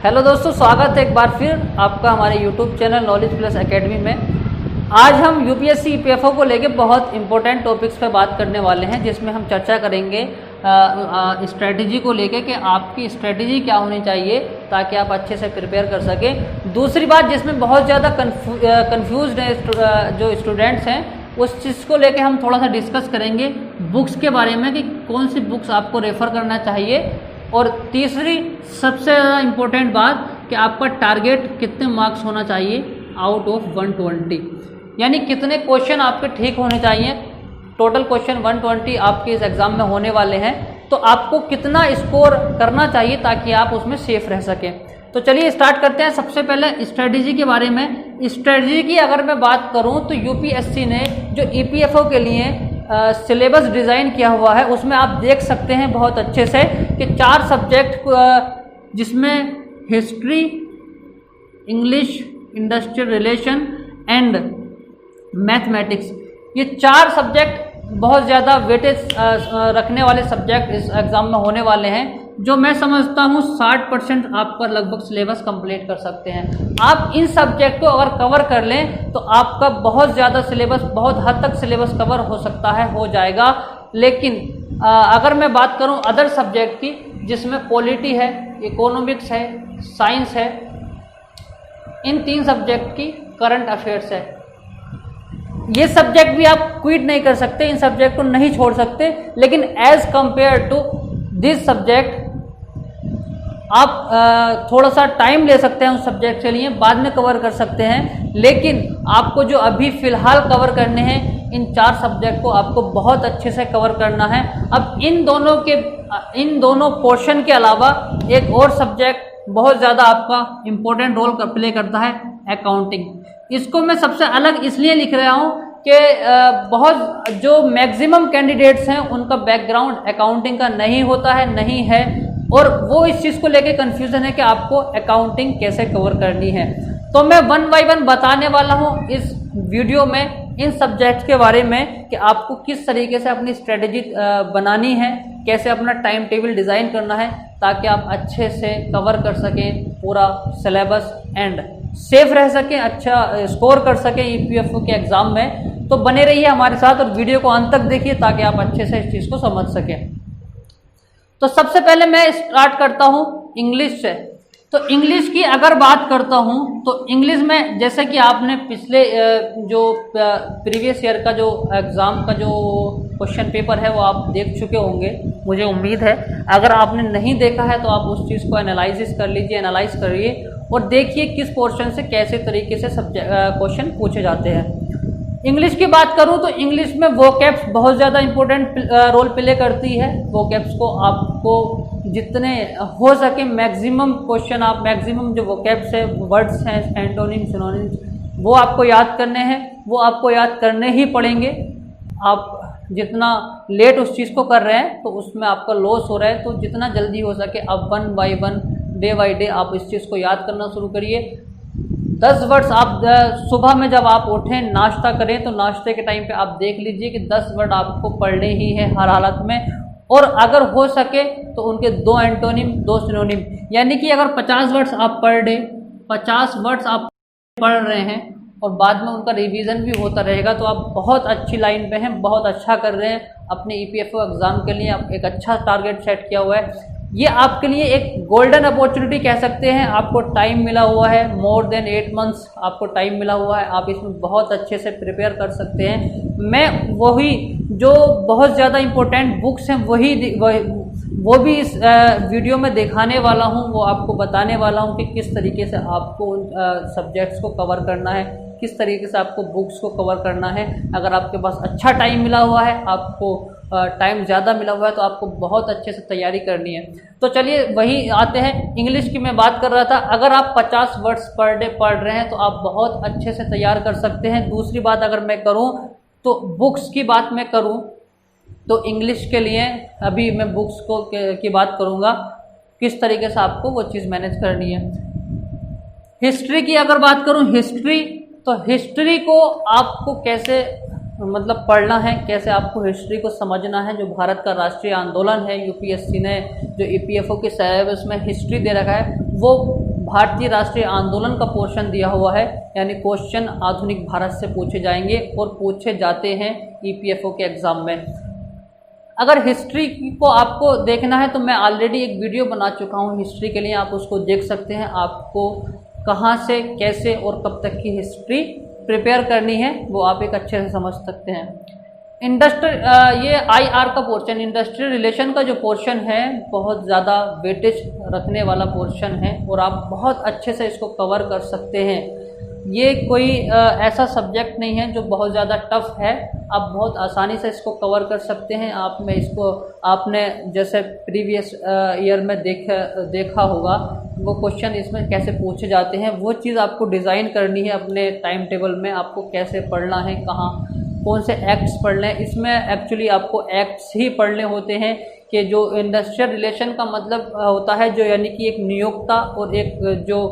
Hello दोस्तों, स्वागत है एक बार फिर आपका हमारे YouTube channel knowledge plus academy में। आज हम यूपीएससी ईपीएफओ को लेके बहुत इंपॉर्टेंट टॉपिक्स पे बात करने वाले हैं, जिसमें हम चर्चा करेंगे स्ट्रेटजी को लेके कि आपकी स्ट्रेटजी क्या होनी चाहिए ताकि आप अच्छे से प्रिपेयर कर सकें। दूसरी बात जिसमें बहुत ज़्यादा कन्फ्यूज है जो स्टूडेंट्स हैं, उस चीज़ को लेके हम थोड़ा सा डिस्कस करेंगे बुक्स के बारे में कि कौन सी बुक्स आपको रेफ़र करना चाहिए। और तीसरी सबसे ज़्यादा इम्पोर्टेंट बात कि आपका टारगेट कितने मार्क्स होना चाहिए आउट ऑफ 120, यानी कितने क्वेश्चन आपके ठीक होने चाहिए। टोटल क्वेश्चन 120 आपके इस एग्ज़ाम में होने वाले हैं, तो आपको कितना स्कोर करना चाहिए ताकि आप उसमें सेफ रह सकें। तो चलिए स्टार्ट करते हैं। सबसे पहले स्ट्रेटजी के बारे में। स्ट्रेटजी की अगर मैं बात करूं तो यूपीएससी ने जो ईपीएफओ के लिए सिलेबस डिज़ाइन किया हुआ है, उसमें आप देख सकते हैं बहुत अच्छे से कि 4 सब्जेक्ट जिसमें history, English, industrial relation and mathematics, ये 4 सब्जेक्ट बहुत ज़्यादा वेटेज रखने वाले सब्जेक्ट इस एग्ज़ाम में होने वाले हैं, जो मैं समझता हूँ 60% आपका लगभग सिलेबस कंप्लीट कर सकते हैं। आप इन सब्जेक्ट को अगर कवर कर लें तो आपका बहुत ज़्यादा सिलेबस, बहुत हद तक सिलेबस कवर हो सकता है, हो जाएगा। लेकिन अगर मैं बात करूँ अदर सब्जेक्ट की, जिसमें पॉलिटी है, इकोनॉमिक्स है, साइंस है, इन 3 सब्जेक्ट की करंट अफेयर्स है, ये सब्जेक्ट भी आप क्विट नहीं कर सकते, इन सब्जेक्ट को नहीं छोड़ सकते। लेकिन as compare to this subject आप थोड़ा सा टाइम ले सकते हैं उस सब्जेक्ट के लिए, बाद में कवर कर सकते हैं। लेकिन आपको जो अभी फ़िलहाल कवर करने हैं, इन 4 सब्जेक्ट को आपको बहुत अच्छे से कवर करना है। अब इन दोनों पोर्शन के अलावा एक और सब्जेक्ट बहुत ज़्यादा आपका इम्पोर्टेंट रोल प्ले करता है, अकाउंटिंग। इसको मैं सबसे अलग इसलिए लिख रहा हूँ कि बहुत जो मैक्सिमम कैंडिडेट्स हैं उनका बैकग्राउंड अकाउंटिंग का नहीं होता है, नहीं है, और वो इस चीज़ को लेके कन्फ्यूज़न है कि आपको अकाउंटिंग कैसे कवर करनी है। तो मैं 1 बाय 1 बताने वाला हूँ इस वीडियो में इन सब्जेक्ट्स के बारे में कि आपको किस तरीके से अपनी स्ट्रेटजी बनानी है, कैसे अपना टाइम टेबल डिज़ाइन करना है ताकि आप अच्छे से कवर कर सकें पूरा सिलेबस एंड सेफ रह सकें, अच्छा स्कोर कर सकें ईपीएफओ के एग्ज़ाम में। तो बने रहिए हमारे साथ और वीडियो को अंत तक देखिए ताकि आप अच्छे से इस चीज़ को समझ सकें। तो सबसे पहले मैं स्टार्ट करता हूँ इंग्लिश से। तो इंग्लिश की अगर बात करता हूँ तो इंग्लिश में जैसे कि आपने पिछले जो प्रीवियस ईयर का जो एग्ज़ाम का जो क्वेश्चन पेपर है वो आप देख चुके होंगे, मुझे उम्मीद है। अगर आपने नहीं देखा है तो आप उस चीज़ को एनालिसिस कर लीजिए, एनालाइज करिए और देखिए किस पोर्शन से कैसे तरीके से क्वेश्चन पूछे जाते हैं। इंग्लिश की बात करूं तो इंग्लिश में वोकैब्स बहुत ज़्यादा इंपॉर्टेंट रोल प्ले करती है। वोकैब्स को आपको जितने हो सके मैक्सिमम क्वेश्चन, आप मैक्सिमम जो वोकैब्स है, वर्ड्स हैं, एंटोनिम, सिनोनिम्स, वो आपको याद करने हैं, वो आपको याद करने ही पड़ेंगे। आप जितना लेट उस चीज़ को कर रहे हैं तो उसमें आपका लॉस हो रहा है, तो जितना जल्दी हो सके आप 1 बाय 1 डे बाय डे आप इस चीज़ को याद करना शुरू करिए। 10 वर्ड्स आप सुबह में जब आप उठें, नाश्ता करें, तो नाश्ते के टाइम पे आप देख लीजिए कि 10 वर्ड आपको पढ़ने ही है हर हालत में। और अगर हो सके तो उनके 2 एंटोनिम, 2 सिनोनिम, यानी कि अगर 50 वर्ड्स आप पर डे 50 वर्ड्स आप पढ़ रहे हैं और बाद में उनका रिवीजन भी होता रहेगा, तो आप बहुत अच्छी लाइन पे हैं, बहुत अच्छा कर रहे हैं। अपने ईपीएफओ एग्ज़ाम के लिए आप एक अच्छा टारगेट सेट किया हुआ है। ये आपके लिए एक गोल्डन अपॉर्चुनिटी कह सकते हैं। आपको टाइम मिला हुआ है, मोर देन 8 मंथ्स आपको टाइम मिला हुआ है, आप इसमें बहुत अच्छे से प्रिपेयर कर सकते हैं। मैं वही जो बहुत ज़्यादा इम्पोर्टेंट बुक्स हैं वो भी इस वीडियो में दिखाने वाला हूँ, वो आपको बताने वाला हूँ कि किस तरीके से आपको उन सब्जेक्ट्स को कवर करना है, किस तरीके से आपको बुक्स को कवर करना है। अगर आपके पास अच्छा टाइम मिला हुआ है, आपको टाइम ज़्यादा मिला हुआ है, तो आपको बहुत अच्छे से तैयारी करनी है। तो चलिए वही आते हैं। इंग्लिश की मैं बात कर रहा था, अगर आप 50 वर्ड्स पर डे पढ़ रहे हैं तो आप बहुत अच्छे से तैयार कर सकते हैं। दूसरी बात अगर मैं करूं तो बुक्स की बात मैं करूं तो इंग्लिश के लिए अभी मैं बुक्स की बात करूंगा, किस तरीके से आपको वो चीज़ मैनेज करनी है। हिस्ट्री की अगर बात करूं, हिस्ट्री को आपको कैसे मतलब पढ़ना है, कैसे आपको हिस्ट्री को समझना है। जो भारत का राष्ट्रीय आंदोलन है, यूपीएससी ने जो ईपीएफओ के सिलेबस में हिस्ट्री दे रखा है, वो भारतीय राष्ट्रीय आंदोलन का पोर्शन दिया हुआ है, यानी क्वेश्चन आधुनिक भारत से पूछे जाएंगे और पूछे जाते हैं ईपीएफओ के एग्ज़ाम में। अगर हिस्ट्री को आपको देखना है तो मैं ऑलरेडी एक वीडियो बना चुका हूँ हिस्ट्री के लिए, आप उसको देख सकते हैं। आपको कहाँ से कैसे और कब तक की हिस्ट्री प्रिपेयर करनी है वो आप एक अच्छे से समझ सकते हैं। ये आईआर का पोर्शन, इंडस्ट्रियल रिलेशन का जो पोर्शन है बहुत ज़्यादा वेटेज रखने वाला पोर्शन है और आप बहुत अच्छे से इसको कवर कर सकते हैं। ये कोई ऐसा सब्जेक्ट नहीं है जो बहुत ज़्यादा टफ है, आप बहुत आसानी से इसको कवर कर सकते हैं। आप में इसको आपने जैसे प्रीवियस ईयर में देखा होगा वो क्वेश्चन इसमें कैसे पूछे जाते हैं, वो चीज़ आपको डिज़ाइन करनी है अपने टाइम टेबल में, आपको कैसे पढ़ना है, कहाँ कौन से एक्ट्स पढ़ने हैं। इसमें एक्चुअली आपको एक्ट्स ही पढ़ने होते हैं कि जो इंडस्ट्रियल रिलेशन का मतलब होता है, जो यानी कि एक नियोक्ता और एक जो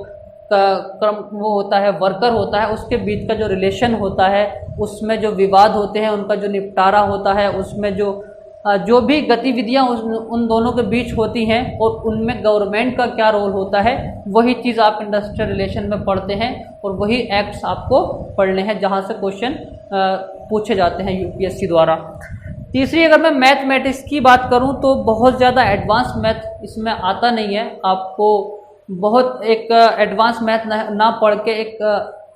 क्रम वो होता है वर्कर होता है, उसके बीच का जो रिलेशन होता है, उसमें जो विवाद होते हैं उनका जो निपटारा होता है, उसमें जो भी गतिविधियां उन दोनों के बीच होती हैं और उनमें गवर्नमेंट का क्या रोल होता है, वही चीज़ आप इंडस्ट्रियल रिलेशन में पढ़ते हैं और वही एक्ट्स आपको पढ़ने हैं जहां से क्वेश्चन पूछे जाते हैं यूपीएससी द्वारा। तीसरी, अगर मैं मैथमेटिक्स की बात करूं तो बहुत ज़्यादा एडवांस मैथ इसमें आता नहीं है। आपको बहुत एक एडवांस मैथ ना पढ़ के एक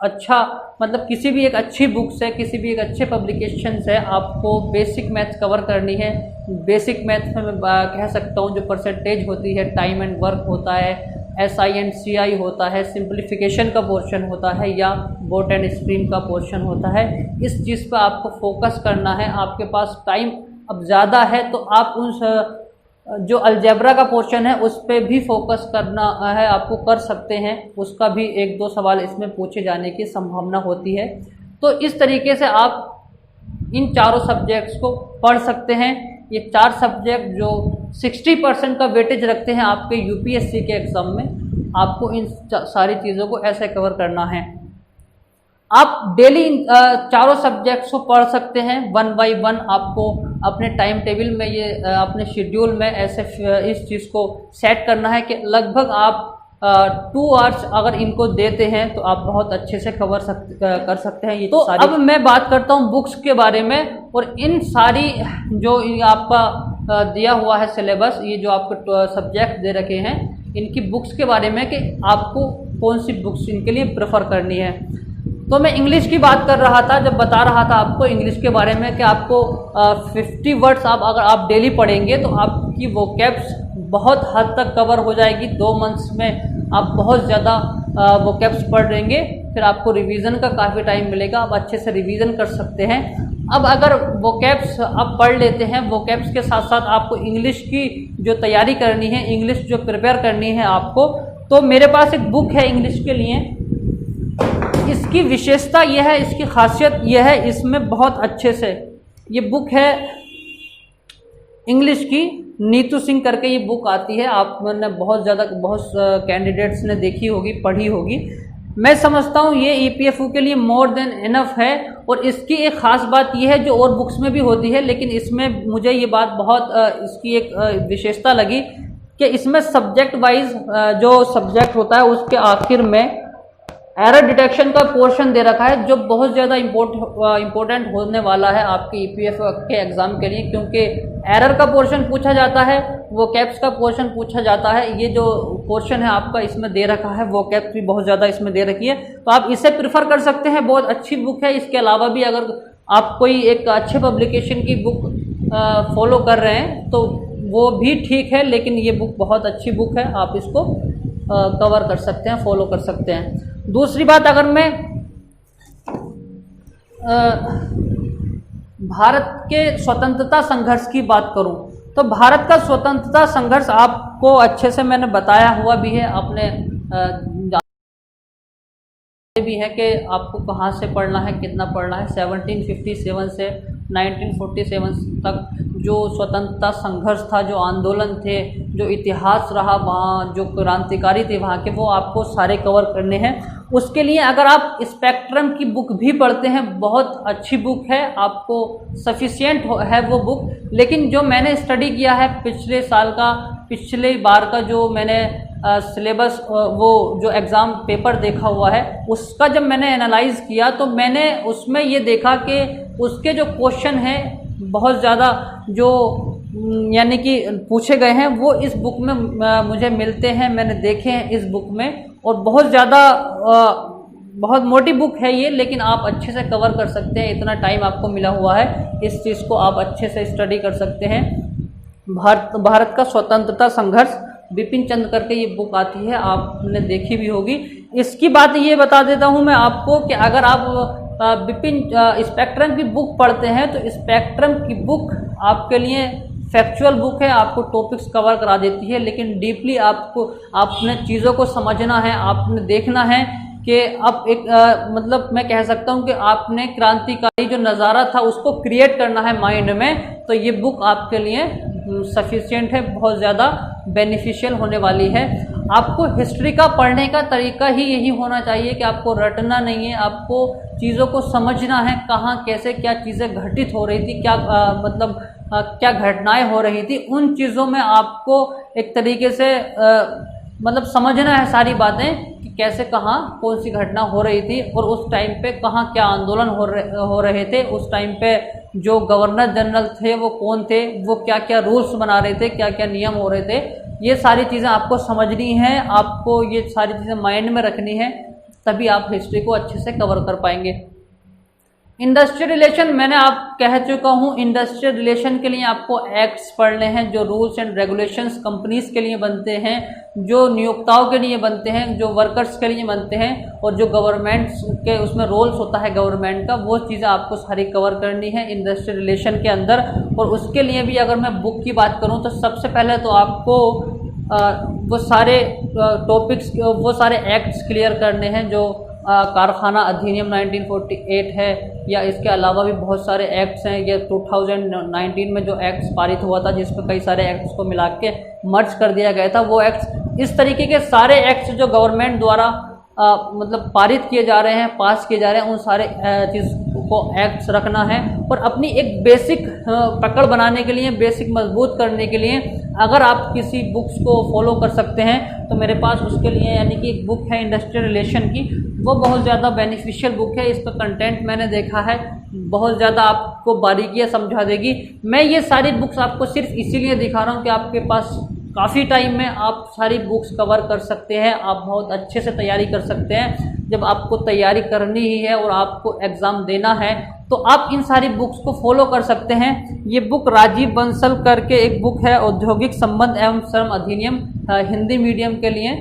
अच्छा मतलब किसी भी एक अच्छी बुक से, किसी भी एक अच्छे पब्लिकेशन से आपको बेसिक मैथ कवर करनी है। बेसिक मैथ में मैं कह सकता हूँ जो परसेंटेज होती है, टाइम एंड वर्क होता है, SI एंड CI होता है, सिंप्लीफिकेशन का पोर्शन होता है या बोट एंड स्ट्रीम का पोर्शन होता है, इस चीज़ पर आपको फोकस करना है। आपके पास टाइम अब ज़्यादा है तो आप उन जो अलजेब्रा का पोर्शन है उस पर भी फोकस करना है, आपको कर सकते हैं। उसका भी 1-2 सवाल इसमें पूछे जाने की संभावना होती है। तो इस तरीके से आप इन चारों सब्जेक्ट्स को पढ़ सकते हैं। ये 4 सब्जेक्ट जो 60% का वेटेज रखते हैं आपके यूपीएससी के एग्ज़ाम में, आपको इन सारी चीज़ों को ऐसे कवर करना है। आप डेली इन चारों सब्जेक्ट्स को पढ़ सकते हैं 1 बाय 1। आपको अपने टाइम टेबल में ये अपने शेड्यूल में ऐसे इस चीज़ को सेट करना है कि लगभग आप 2 आवर्स अगर इनको देते हैं तो आप बहुत अच्छे से कर सकते हैं ये। तो अब मैं बात करता हूँ बुक्स के बारे में, और इन सारी जो आपका दिया हुआ है सिलेबस, ये जो आपको सब्जेक्ट दे रखे हैं, इनकी बुक्स के बारे में कि आपको कौन सी बुक्स इनके लिए प्रेफर करनी है। तो मैं इंग्लिश की बात कर रहा था, जब बता रहा था आपको इंग्लिश के बारे में कि आपको 50 वर्ड्स अगर आप डेली पढ़ेंगे तो आपकी वोकैब्स बहुत हद तक कवर हो जाएगी। 2 मंथ्स में आप बहुत ज़्यादा वोकैब्स पढ़ लेंगे, फिर आपको रिवीजन का काफ़ी टाइम मिलेगा, आप अच्छे से रिवीजन कर सकते हैं। अब अगर वोकैब्स आप पढ़ लेते हैं, वोकैब्स के साथ साथ आपको इंग्लिश की जो तैयारी करनी है, इंग्लिश जो प्रिपेयर करनी है आपको, तो मेरे पास एक बुक है इंग्लिश के लिए। इसकी विशेषता यह है, इसकी खासियत यह है, इसमें बहुत अच्छे से ये बुक है इंग्लिश की, नीतू सिंह करके ये बुक आती है। आपने बहुत कैंडिडेट्स ने देखी होगी, पढ़ी होगी। मैं समझता हूँ ये ईपीएफओ के लिए मोर देन इनफ है। और इसकी एक ख़ास बात यह है जो और बुक्स में भी होती है, लेकिन इसमें मुझे ये बात बहुत इसकी एक विशेषता लगी कि इसमें सब्जेक्ट वाइज जो सब्जेक्ट होता है उसके आखिर में एरर डिटेक्शन का पोर्शन दे रखा है, जो बहुत ज़्यादा इम्पोर्टेंट होने वाला है आपके ईपीएफओ के एग्ज़ाम के लिए, क्योंकि एरर का पोर्शन पूछा जाता है, वो कैप्स का पोर्शन पूछा जाता है। ये जो पोर्शन है आपका इसमें दे रखा है, वो कैप्स भी बहुत ज़्यादा इसमें दे रखी है, तो आप इसे प्रेफर कर सकते हैं। बहुत अच्छी बुक है। इसके अलावा भी अगर आप कोई एक अच्छे पब्लिकेशन की बुक फॉलो कर रहे हैं तो वो भी ठीक है, लेकिन ये बुक बहुत अच्छी बुक है, आप इसको कवर कर सकते हैं, फॉलो कर सकते हैं। दूसरी बात, अगर मैं भारत के स्वतंत्रता संघर्ष की बात करूं तो भारत का स्वतंत्रता संघर्ष आपको अच्छे से मैंने बताया हुआ भी है, आपने भी है कि आपको कहाँ से पढ़ना है, कितना पढ़ना है। 1757 से 1947 तक जो स्वतंत्रता संघर्ष था, जो आंदोलन थे, जो इतिहास रहा वहाँ, जो क्रांतिकारी थे वहाँ के, वो आपको सारे कवर करने हैं। उसके लिए अगर आप स्पेक्ट्रम की बुक भी पढ़ते हैं, बहुत अच्छी बुक है, आपको सफिशिएंट है वो बुक। लेकिन जो मैंने स्टडी किया है पिछले बार का जो मैंने सिलेबस वो जो एग्ज़ाम पेपर देखा हुआ है उसका जब मैंने एनालाइज किया तो मैंने उसमें ये देखा कि उसके जो क्वेश्चन हैं बहुत ज़्यादा जो यानी कि पूछे गए हैं वो इस बुक में मुझे मिलते हैं, मैंने देखे हैं इस बुक में। और बहुत ज़्यादा बहुत मोटी बुक है ये, लेकिन आप अच्छे से कवर कर सकते हैं, इतना टाइम आपको मिला हुआ है, इस चीज़ को आप अच्छे से स्टडी कर सकते हैं। भारत का स्वतंत्रता संघर्ष, बिपिन चंद्र करके ये बुक आती है, आपने देखी भी होगी। इसकी बात ये बता देता हूँ मैं आपको कि अगर आप बिपिन स्पेक्ट्रम की बुक पढ़ते हैं तो स्पेक्ट्रम की बुक आपके लिए फैक्चुअल बुक है, आपको टॉपिक्स कवर करा देती है, लेकिन डीपली आपने चीज़ों को समझना है, आपने देखना है कि अब एक मतलब मैं कह सकता हूँ कि आपने क्रांतिकारी जो नज़ारा था उसको क्रिएट करना है माइंड में, तो ये बुक आपके लिए सफिशिएंट है, बहुत ज़्यादा बेनिफिशियल होने वाली है। आपको हिस्ट्री का पढ़ने का तरीका ही यही होना चाहिए कि आपको रटना नहीं है, आपको चीज़ों को समझना है, कहाँ कैसे क्या चीज़ें घटित हो रही थी, क्या क्या घटनाएं हो रही थी, उन चीज़ों में आपको एक तरीके से मतलब समझना है सारी बातें कि कैसे कहाँ कौन सी घटना हो रही थी और उस टाइम पे कहाँ क्या आंदोलन हो रहे थे, उस टाइम पे जो गवर्नर जनरल थे वो कौन थे, वो क्या क्या रूल्स बना रहे थे, क्या क्या नियम हो रहे थे, ये सारी चीज़ें आपको समझनी है, आपको ये सारी चीज़ें माइंड में रखनी है, तभी आप हिस्ट्री को अच्छे से कवर कर पाएंगे। इंडस्ट्रियल रिलेशन मैंने आप कह चुका हूँ, इंडस्ट्रियल रिलेशन के लिए आपको एक्ट्स पढ़ने हैं, जो रूल्स एंड रेगुलेशंस कंपनीज के लिए बनते हैं, जो नियोक्ताओं के लिए बनते हैं, जो वर्कर्स के लिए बनते हैं, और जो गवर्नमेंट्स के उसमें रोल्स होता है गवर्नमेंट का, वो चीज़ें आपको सारी कवर करनी है इंडस्ट्रियल रिलेशन के अंदर। और उसके लिए भी अगर मैं बुक की बात करूँ तो सबसे पहले तो आपको वो सारे टॉपिक्स, वो सारे एक्ट्स क्लियर करने हैं, जो कारखाना अधिनियम 1948 है, या इसके अलावा भी बहुत सारे एक्ट्स हैं। ये 2019 में जो एक्ट्स पारित हुआ था जिसमें कई सारे एक्ट्स को मिला के मर्ज कर दिया गया था, वो एक्ट्स, इस तरीके के सारे एक्ट्स जो गवर्नमेंट द्वारा मतलब पारित किए जा रहे हैं, पास किए जा रहे हैं, उन सारे चीज़ को एक्ट्स रखना है। और अपनी एक बेसिक पकड़ बनाने के लिए, बेसिक मजबूत करने के लिए अगर आप किसी बुक्स को फॉलो कर सकते हैं तो मेरे पास उसके लिए यानी कि एक बुक है इंडस्ट्रियल रिलेशन की, वो बहुत ज़्यादा बेनिफिशियल बुक है। इसका कंटेंट मैंने देखा है, बहुत ज़्यादा आपको बारीकियाँ समझा देगी। मैं ये सारी बुक्स आपको सिर्फ इसीलिए दिखा रहा हूँ कि आपके पास काफ़ी टाइम में आप सारी बुक्स कवर कर सकते हैं, आप बहुत अच्छे से तैयारी कर सकते हैं। जब आपको तैयारी करनी ही है और आपको एग्ज़ाम देना है तो आप इन सारी बुक्स को फॉलो कर सकते हैं। ये बुक राजीव बंसल करके एक बुक है, औद्योगिक संबंध एवं श्रम अधिनियम, हिंदी मीडियम के लिए।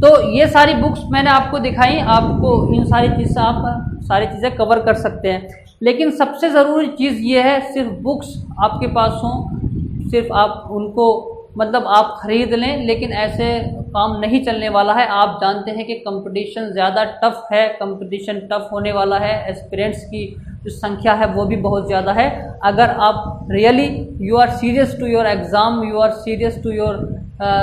तो ये सारी बुक्स मैंने आपको दिखाई, आपको इन सारी चीज़ से आप सारी चीज़ें कवर कर सकते हैं। लेकिन सबसे ज़रूरी चीज़ ये है, सिर्फ बुक्स आपके पास हों, सिर्फ आप उनको मतलब आप खरीद लें, लेकिन ऐसे काम नहीं चलने वाला है। आप जानते हैं कि कंपटीशन ज़्यादा टफ है, कंपटीशन टफ होने वाला है, एस्पिरेंट्स की जो संख्या है वो भी बहुत ज़्यादा है। अगर आप really you are serious to your exam, you are serious to your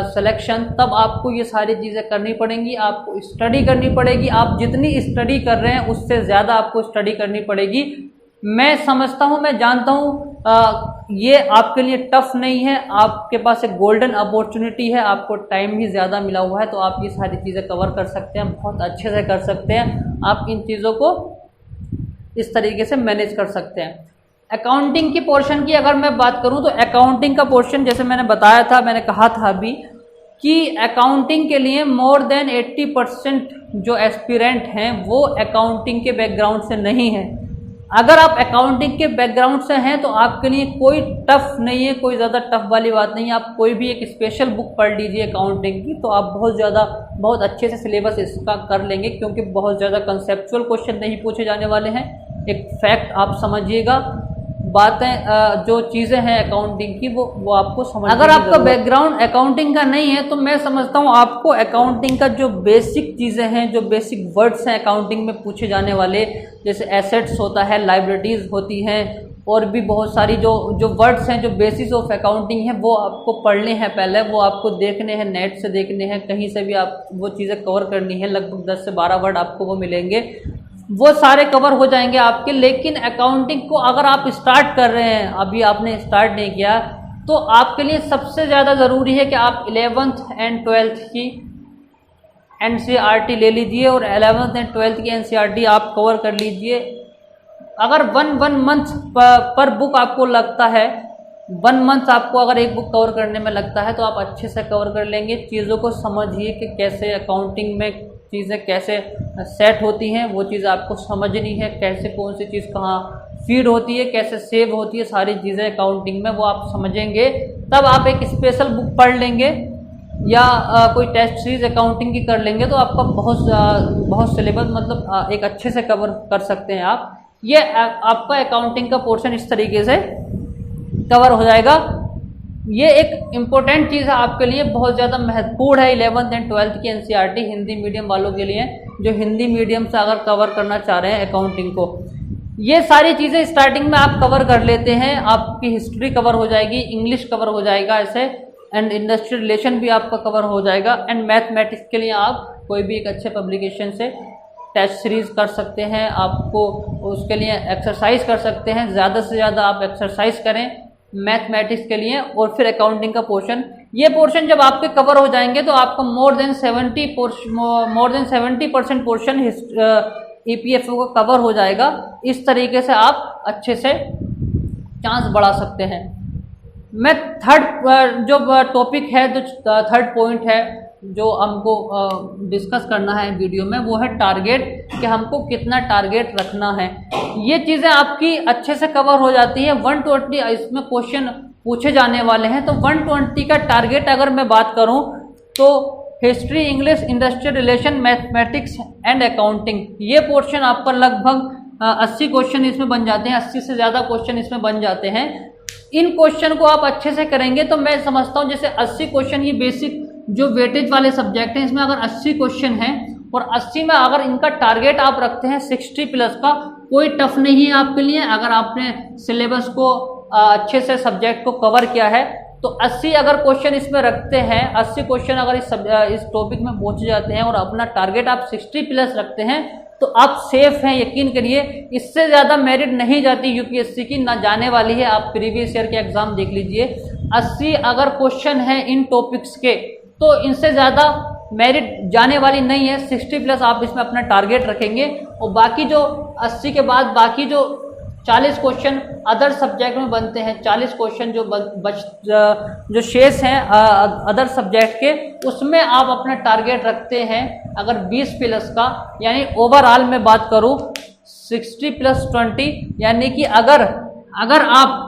selection, तब आपको ये सारी चीज़ें करनी पड़ेंगी, आपको स्टडी करनी पड़ेगी। आप जितनी स्टडी कर रहे हैं उससे ज़्यादा आपको स्टडी करनी पड़ेगी। मैं समझता हूँ, मैं जानता हूँ ये आपके लिए टफ नहीं है, आपके पास एक गोल्डन अपॉर्चुनिटी है, आपको टाइम भी ज़्यादा मिला हुआ है, तो आप ये सारी चीज़ें कवर कर सकते हैं, बहुत अच्छे से कर सकते हैं। आप इन चीज़ों को इस तरीके से मैनेज कर सकते हैं। अकाउंटिंग की पोर्शन की अगर मैं बात करूं तो अकाउंटिंग का पोर्शन, जैसे मैंने बताया था, मैंने कहा था अभी कि अकाउंटिंग के लिए मोर देन 80% जो एस्पिरेंट हैं वो अकाउंटिंग के बैकग्राउंड से नहीं है। अगर आप अकाउंटिंग के बैकग्राउंड से हैं तो आपके लिए कोई टफ नहीं है, कोई ज़्यादा टफ वाली बात नहीं है। आप कोई भी एक स्पेशल बुक पढ़ लीजिए अकाउंटिंग की, तो आप बहुत अच्छे से सिलेबस इसका कर लेंगे, क्योंकि बहुत ज़्यादा कंसेप्चुअल क्वेश्चन नहीं पूछे जाने वाले हैं। एक फैक्ट आप समझिएगा, बातें जो चीज़ें हैं अकाउंटिंग की वो आपको समझ। अगर आपका बैकग्राउंड अकाउंटिंग का नहीं है तो मैं समझता हूँ आपको अकाउंटिंग का जो बेसिक चीज़ें हैं, जो बेसिक वर्ड्स हैं अकाउंटिंग में पूछे जाने वाले, जैसे एसेट्स होता है, लाइबिलिटीज़ होती हैं, और भी बहुत सारी जो वर्ड्स हैं, जो बेसिस ऑफ अकाउंटिंग है, वो आपको पढ़ने हैं पहले, वो आपको देखने हैं, नेट से देखने हैं, कहीं से भी आप वो चीज़ें कवर करनी है। लगभग 10 से 12 वर्ड आपको वो मिलेंगे, वो सारे कवर हो जाएंगे आपके। लेकिन अकाउंटिंग को अगर आप स्टार्ट कर रहे हैं, अभी आपने स्टार्ट नहीं किया, तो आपके लिए सबसे ज़्यादा ज़रूरी है कि आप 11th एंड 12th की NCERT ले लीजिए और 11th एंड 12th की NCERT आप कवर कर लीजिए। अगर वन मंथ पर बुक आपको लगता है, 1 मंथ आपको अगर एक बुक कवर करने में लगता है तो आप अच्छे से कवर कर लेंगे। चीज़ों को समझिए कि कैसे अकाउंटिंग में चीज़ें कैसे सेट होती हैं, वो चीज़ आपको समझनी है, कैसे कौन सी चीज़ कहाँ फीड होती है, कैसे सेव होती है, सारी चीज़ें अकाउंटिंग में वो आप समझेंगे। तब आप एक स्पेशल बुक पढ़ लेंगे या कोई टेस्ट सीरीज अकाउंटिंग की कर लेंगे तो आपका बहुत सिलेबस मतलब एक अच्छे से कवर कर सकते हैं आप। ये आपका अकाउंटिंग का पोर्शन इस तरीके से कवर हो जाएगा। ये एक इम्पोर्टेंट चीज़ है आपके लिए, बहुत ज़्यादा महत्वपूर्ण है 11th एंड 12th की NCERT हिंदी मीडियम वालों के लिए, जो हिंदी मीडियम से अगर कवर करना चाह रहे हैं अकाउंटिंग को। ये सारी चीज़ें स्टार्टिंग में आप कवर कर लेते हैं, आपकी हिस्ट्री कवर हो जाएगी, इंग्लिश कवर हो जाएगा ऐसे, एंड इंडस्ट्रियल रिलेशन भी आपका कवर हो जाएगा। एंड मैथमेटिक्स के लिए आप कोई भी एक अच्छे पब्लिकेशन से टेस्ट सीरीज कर सकते हैं, आपको उसके लिए एक्सरसाइज कर सकते हैं, ज़्यादा से ज़्यादा आप एक्सरसाइज करें मैथमेटिक्स के लिए। और फिर अकाउंटिंग का पोर्शन, ये पोर्शन जब आपके कवर हो जाएंगे तो आपका मोर देन 70% पोर्शन EPFO का कवर हो जाएगा। इस तरीके से आप अच्छे से चांस बढ़ा सकते हैं। मैं थर्ड जो टॉपिक है, जो थर्ड पॉइंट है जो हमको डिस्कस करना है वीडियो में, वो है टारगेट, कि हमको कितना टारगेट रखना है। ये चीज़ें आपकी अच्छे से कवर हो जाती है। 120 इसमें क्वेश्चन पूछे जाने वाले हैं, तो 120 का टारगेट अगर मैं बात करूं तो history, English, industrial relation, mathematics and accounting, ये पोर्शन आपका लगभग 80 क्वेश्चन इसमें बन जाते हैं, 80 से ज़्यादा क्वेश्चन इसमें बन जाते हैं। इन क्वेश्चन को आप अच्छे से करेंगे तो मैं समझता हूँ जैसे 80 क्वेश्चन ये बेसिक जो वेटेज वाले सब्जेक्ट हैं, इसमें अगर 80 क्वेश्चन हैं और 80 में अगर इनका टारगेट आप रखते हैं 60 प्लस का, कोई टफ नहीं है आपके लिए। अगर आपने सिलेबस को अच्छे से सब्जेक्ट को कवर किया है तो 80 अगर क्वेश्चन इसमें रखते हैं, 80 क्वेश्चन अगर इस टॉपिक में पहुंच जाते हैं और अपना टारगेट आप 60 प्लस रखते हैं तो आप सेफ हैं, यकीन करिए। इससे ज़्यादा मेरिट नहीं जाती यूपीएससी की, ना जाने वाली है। आप प्रीवियस ईयर के एग्जाम देख लीजिए, 80 अगर क्वेश्चन है इन टॉपिक्स के तो इनसे ज़्यादा मेरिट जाने वाली नहीं है। 60 प्लस आप इसमें अपना टारगेट रखेंगे और बाकी जो 80 के बाद बाकी जो 40 क्वेश्चन अदर सब्जेक्ट में बनते हैं, 40 क्वेश्चन जो शेष हैं अदर सब्जेक्ट के, उसमें आप अपना टारगेट रखते हैं अगर 20 प्लस का, यानी ओवरऑल में बात करूं 60 प्लस 20, यानी कि अगर आप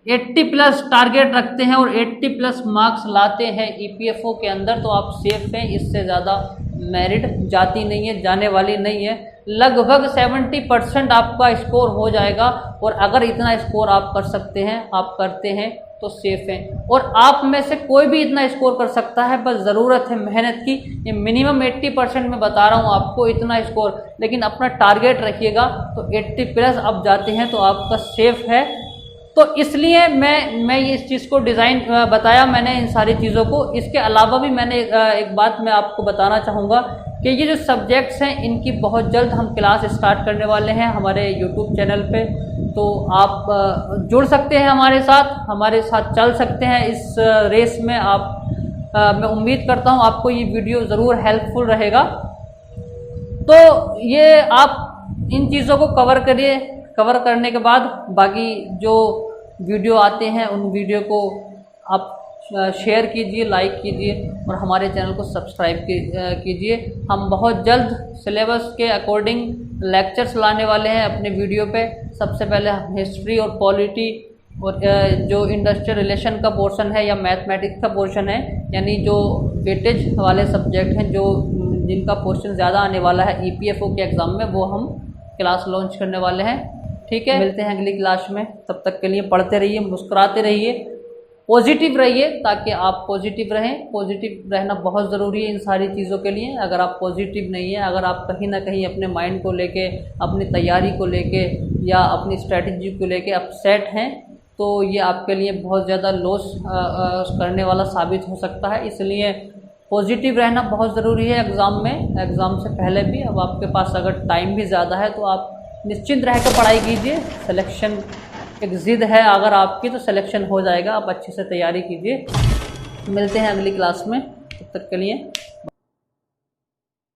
80 प्लस टारगेट रखते हैं और 80 प्लस मार्क्स लाते हैं EPFO के अंदर तो आप सेफ हैं। इससे ज़्यादा मेरिट जाती नहीं है, जाने वाली नहीं है। लगभग 70% आपका स्कोर हो जाएगा और अगर इतना स्कोर आप कर सकते हैं, आप करते हैं तो सेफ हैं। और आप में से कोई भी इतना स्कोर कर सकता है, बस ज़रूरत है मेहनत की। ये मिनिमम 80% में बता रहा हूँ आपको इतना स्कोर, लेकिन अपना टारगेट रखिएगा तो 80 प्लस आप जाते हैं तो आपका सेफ है। तो इसलिए मैं ये इस चीज़ को डिज़ाइन बताया मैंने इन सारी चीज़ों को। इसके अलावा भी मैंने एक बात मैं आपको बताना चाहूँगा कि ये जो सब्जेक्ट्स हैं इनकी बहुत जल्द हम क्लास स्टार्ट करने वाले हैं हमारे यूट्यूब चैनल पे, तो आप जुड़ सकते हैं हमारे साथ चल सकते हैं इस रेस में। मैं उम्मीद करता हूँ आपको ये वीडियो ज़रूर हेल्पफुल रहेगा। तो ये आप इन चीज़ों को कवर करिए, कवर करने के बाद बाकी जो वीडियो आते हैं उन वीडियो को आप शेयर कीजिए, लाइक कीजिए और हमारे चैनल को सब्सक्राइब कीजिए। हम बहुत जल्द सिलेबस के अकॉर्डिंग लेक्चर्स लाने वाले हैं अपने वीडियो पे। सबसे पहले हिस्ट्री और पॉलिटी और जो इंडस्ट्रियल रिलेशन का पोर्शन है या मैथमेटिक्स का पोर्शन है, यानी जो वेटेज वाले सब्जेक्ट हैं जो जिनका पोर्शन ज़्यादा आने वाला है EPFO के एग्ज़ाम में, वो हम क्लास लॉन्च करने वाले हैं। ठीक है, मिलते हैं अगली क्लास में। तब तक के लिए पढ़ते रहिए, मुस्कुराते रहिए, पॉजिटिव रहिए ताकि आप पॉजिटिव रहें। पॉजिटिव रहना बहुत ज़रूरी है इन सारी चीज़ों के लिए। अगर आप पॉजिटिव नहीं है, अगर आप कहीं ना कहीं अपने माइंड को लेके, अपनी तैयारी को लेके या अपनी स्ट्रैटेजी को लेके अपसेट हैं तो ये आपके लिए बहुत ज़्यादा लॉस करने वाला साबित हो सकता है। इसलिए पॉजिटिव रहना बहुत ज़रूरी है एग्ज़ाम में, एग्ज़ाम से पहले भी। अब आपके पास अगर टाइम भी ज़्यादा है तो आप निश्चिंत रह कर पढ़ाई कीजिए, सिलेक्शन एक ज़िद है अगर आपकी तो सिलेक्शन हो जाएगा। आप अच्छे से तैयारी कीजिए। मिलते हैं अगली क्लास में, तब तक के लिए।